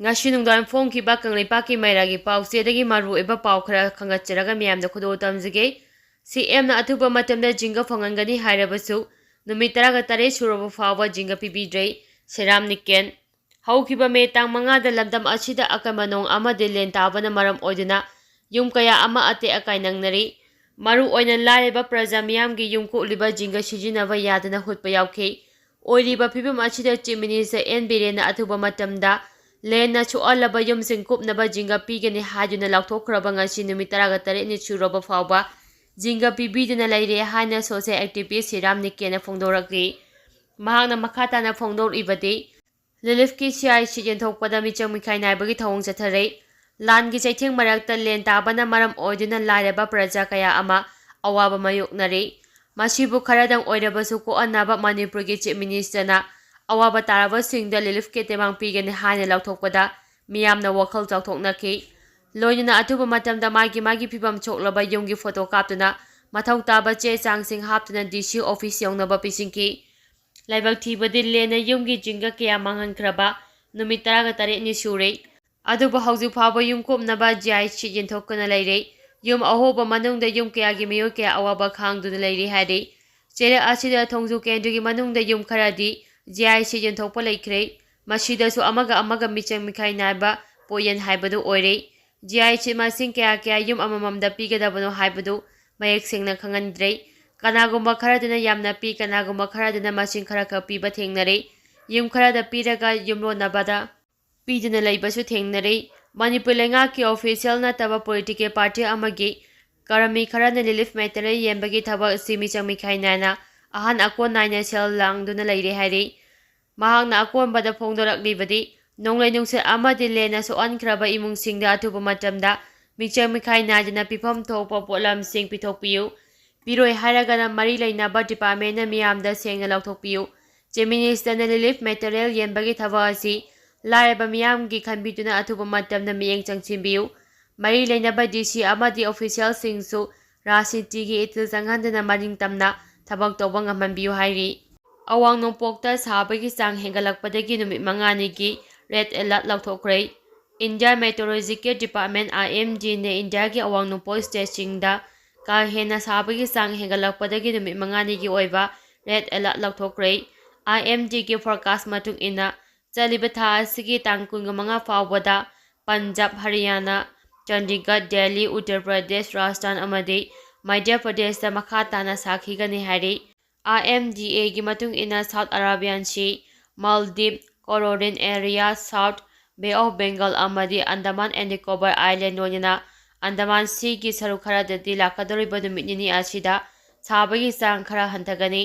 Ngasi nungdan phongkiba kanglipaki mairagi pausedagi maruoiba pau khara khangatcharaga miyamda khudo tamjige CM na athuba matamda jinga phangangani hairabasu numit 13 suraba fawba jinga pibidrei seram niken haukiba me tang manga da lamdam achida akamanong amade len tabana maram oiduna yum kaya ama ate akai nangnari maru oina lareba praja miyamgi yum ko uliba jinga sijinaba yadana hutpa yauke oiriba pibam achida chief minister N Birena athuba matamda Lena chu alaba yum singkup naba jinga pigani hajuna lauthokraba ngasi numit 13 ni suraba fawba jinga pibiduna laire haina social activist Siram Nikena phongdorakli mahangna makhatana phongdor ibadi Lilif ki CI sijen thokpada michang mikhai naibagi thawong chathare lan gi chaitheng marakta len tabana maram oiduna laireba praja kaya ama awaba mayoknare masibu kharadang oirabasu ko anaba Manipur gi chief minister na awaba taraba singda Lilif ke temang pigani haina lauthokpada miyamna wakhal chawthoknaki loinuna athuba matamda magi phibam choklaba yumgi photo kaptuna mathau taba che changsing haptuna DC office yongnaba pisingki laibak thibadi lena yumgi jinga kya manghankraba numit 13 ni sure aduba hauju phaba yumkopnaba jai chijin thokana leire yum ahoba manungda yum kya gi meyo kya awaba khangduna leire hade chera asida thongju kendri manungda yum kharadi jai chijin thokpa leikhre masida su amaga michang mikhai naiba poyen haibadu oire jai chima sing kya yum amamamda pigadabano haibadu mayek singna khangandre kanagumba kharaduna yamna pi kanagumba kharaduna masing khara ka piba thengnare yum kharada piraga yumlo nabada piduna leibasu thengnare Manipur lenga ki official na taba political party amagi karami kharana Lilif matter yembagi thaba simi chami khainana ahan akon naina sel langduna leire hari mahangna akon bada phongdorak libadi nonglai nungse amadi lena so ankraba imung singda athuba matamda michang mikhai najana pifam thopa polam sing pithokpiu Biroi haragana mari lainaba department na miyamda sengna lauthokpiu chief minister na Lilif material yenbagi thaba asi lareba miyamgi khanbiduna athuba matamna miyeng changchimbiu mari lainaba DC amadi official singsu rasitigi itil sanghandana maring tamna thabak tawba ngamhanbiu hairi awang nongpokta sabagi sang hengalakpadagi numit manganigi red alert lauthokre India Meteorological Department IMD ne India gi awang nongpo station ka hena sabagi sang hengalakpadagi numit manganigi oiba red alert lauthokre IMD gi forecast matung ina chaliba tha asigi tang 25 fawbada Punjab Haryana Chandigarh Delhi Uttar Pradesh Rajasthan amadi Madhya Pradesh da makha tana sakhigani hari IMDA gi matung ina South Arabian Sea Maldives Coral area South Bay of Bengal amadi Andaman and Nicobar Island loina Andaman Sea gi saru kharadadi lakadoriba numitni asida sabagi sang khara hantagani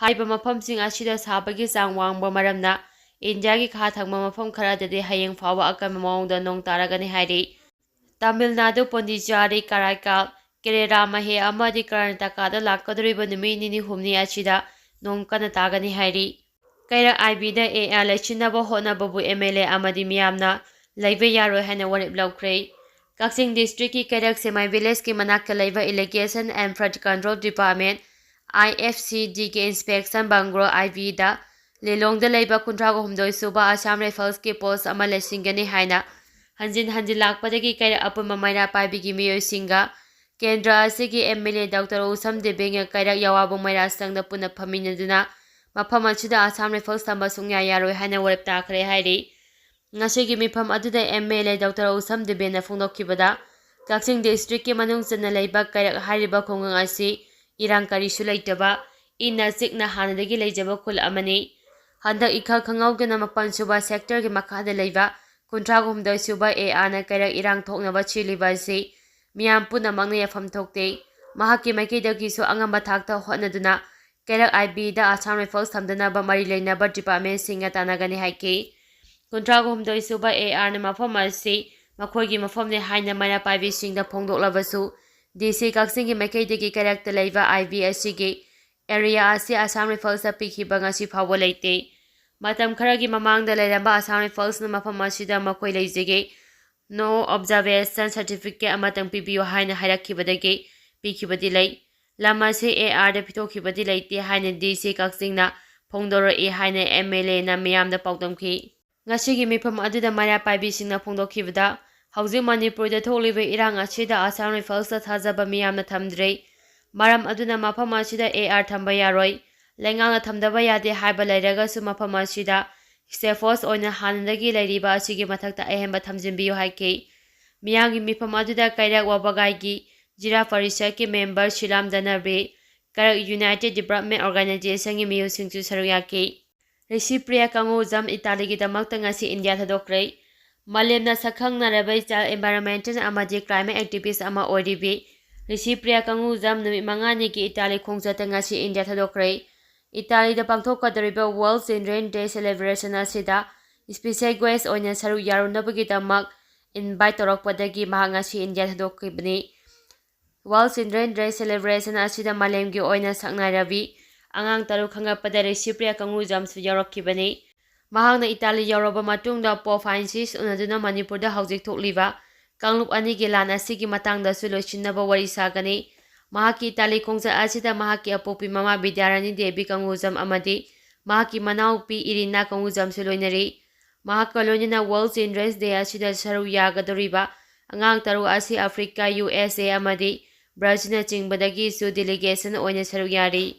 haiba mafamsing asida sabagi sang wangba maramna India gi kha thangma mafam kharadadi hayeng fawa akam maungda nong taragani hairi Tamil Nadu Pondicherry Karaikal Kerala Mahe amadi Karnataka da lakadoriba numitni humni asida nong kana tagani hairi Keirak IB da AR leisinanaba hotnababu MLA amadi miyamna leiba yaroi haina warep loukhre Kaksing District ki Keirak Semai Village ki manakta leiba Irrigation and Flood Control Department IFCD ki inspection bangro IB da lelong da leiba 38 suba Assam Rifles ki post ama leisingani haina hanjin lakpadagi Keirak apuma maira paibigi miyoi singa Kendra asigi MLA Dr. Usam Debenga Keirak yawabung maira sangda puna phaminaduna mafam achida Assam Rifles tamba sungya yaroi haina warep takre hairi ngasigi mifam aduda MLA Dr. Usam Debena phongdokkibada Kaksing District ki manung chana leiba Keirak hariba khongang asi irang karisu leitaba ina sikna hanadagi leijaba khul amani handak ikha khangaugana mapan suba sector ki makhada leiba 38 suba AR na Keirak irang thoknaba chiliba asi miyam puna mangna yafam thokte mahaki maikidagi su angamba thakta hotnaduna Keirak IB da Assam Rifles thamdanaba mari leinaba department singa tanagani haiki 38 suba AR na mafam asi makhoigi mafamne haina maira paibi singda phongdoklabasu DC Kaksingi maikaidagi Keirak ta leiba IB asigi area asi Assam Rifles a pikhiba ngasi phawba leite matam kharagi mamangda leiramba Assam Rifles na mafam asida makhoi leijege no observation certificate amatang pibiyo haina hairakibadagi pikhibadi lei lama se AR da pithokibadi leite haina DC Kaksingna phongdoro e haina MLA na miyamda paudamki ngasi gi mifam aduda mara paibi singna phongdokhibada hauji manipur da tholibe irang asida Assam Rifles da thajaba miyamna thamdre maram aduna mafam asida AR thamba yaroi lengang thamdaba yade haiba lairaga su mafam asida Stefos oina hanandagi lairiba asigi mathakta ahemba thamjinbiyo haike miyangi mifam aduda Keirak wabagai gi jira parishad ki member Shilam Danabe Keirak United Development Organization gi miyo singchu saruyake Recipriya kangu jam Italy gi damakta ngasi India thadokre malemna sakhangna rabai child environmental amadi climate activist ama oiribi Recipriya kangu jam numi mangani gi Italy khongjata ngasi India thadokre Italy da pangthokadariba World Children's Day celebration asida special guest oina saru yarunabagi damak invite torokpadagi mahangasi India thadokibni World Children's Day celebration asida malemgi oina saknairabi angang taru khangapada Recipriya kangu jam su yarokibani mahangna Italy yaroba matungda Pope Francis unaduna Manipurda haujik thokliba kanglup ani gi lan asigi matangda su loisinaba wari sagani mahaki Italy khongja asida mahaki apopi mama Bidyarani Devi kangujam amadi mahaki manaupi Irina kangujam su loinari mahaka loinina World Children's Day asida saru yagadoriba angang taru asi Africa USA amadi Brazil chingbadagi su delegation oina saru yari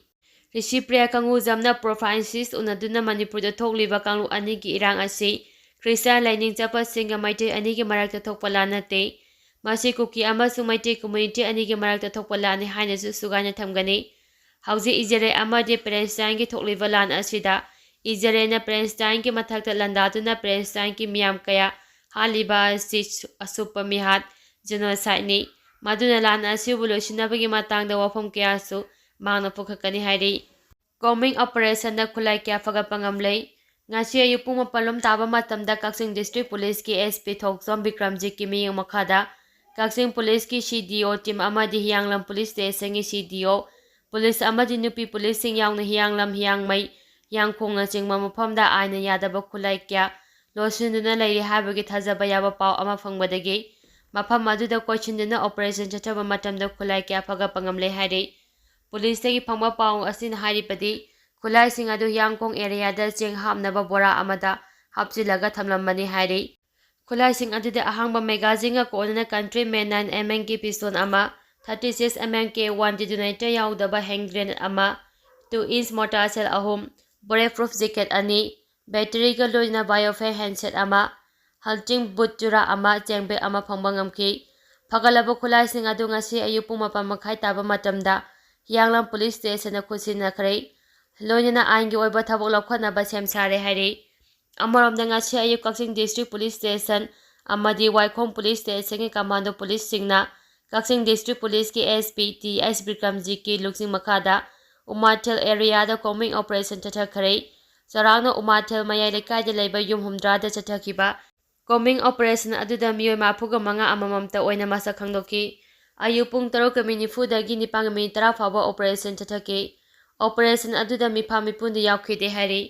Recipriya kangujam na Pope Francis unaduna Manipurda thokliba kanglu ani gi irang asi Christian laining chapa singa maite ani gi marakta thokpala nate Masi kuki amasung maite community ani gi marakta thokpala ani haina su sugana thamgani hauji ijere amade Palestine gi thokliba lan asida ijere na Palestine gi mathakta landaduna Palestine gi miyam kaya haliba si asupa mihat genocide ni maduna lan asibu loisinabagi matangda wafam kaya su mangna pukhakani hairi combing operation da khulai kya fagapa ngamlei ngasi ayu pung mapalom taba matamda Kaching District Police ki SP Thoksom Bikramji ki miyang makhada Kaching Police ki CDO team amadi Hiyanglam Police Station ki CDO Police amadi nupi police sing yaungna Hiyanglam Hiyangmai Yangkhongna chingma mafamda aina yadaba khulai kya losinduna lairi habagi thajaba yaba paw ama fangbadagi mafam aduda kochinduna operation chathaba matamda khulai kya fagapa ngamlei hairi Police tagi phangba paw asin haripadi khulai sing adu Yangkhong area da cheng hamnaba bora amada hapchilaga thamlambani hairi khulai sing aduda ahangba magazine ga konana countryman 9 mm ki pistol ama 36 mm ke 1 detonator yaudaba hand grenade ama 2 inch mortar shell ahom warep proof jacket ani battery ga loina biofair handset ama halting boot jura ama chengbek ama phangba ngamki phagalaba khulai sing adu ngasi ayupung mapa makhai taba matamda Yanglam Police Station na khusinakhrei loinana aingi oiba thabok lokhanaba semsare hairi amaramda ngasi ayup Kaching District Police Station amadi Waikhong Police Station ki commando police singna Kaching District Police ki SP TS Bikramji ki luksing makhada Umathel area da combing operation chathakhrei sarangna Umathel mayai lekai da leiba yum humdra da chathakiba combing operation aduda miyoi mafuga manga amamamta oina masa khangdoki ayupung 7:40 dagi 9:10 faba operation chathake operation aduda mifa mipunda yaukide hari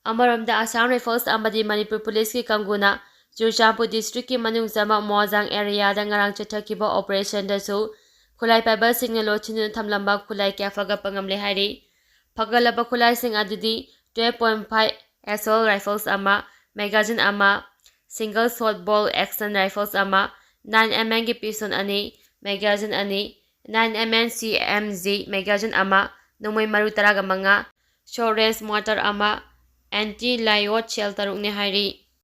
amaramda Assam Rifles amadi Manipur Police ki kanguna Churchandpur district ki manung jama Mojang area da ngarang chathakiba operation da su khulai paiba singna lochin thamlamba khulai kya faga pangamle hari phagalaba khulai sing adudi 12.5 assault rifles ama magazine ama single shot ball action rifles ama 9 mm ki pistol ani magazine ani 9 mm CMZ magazine ama nomoi maru taraga manga short range mortar ama anti lyot shell taruk ne hairi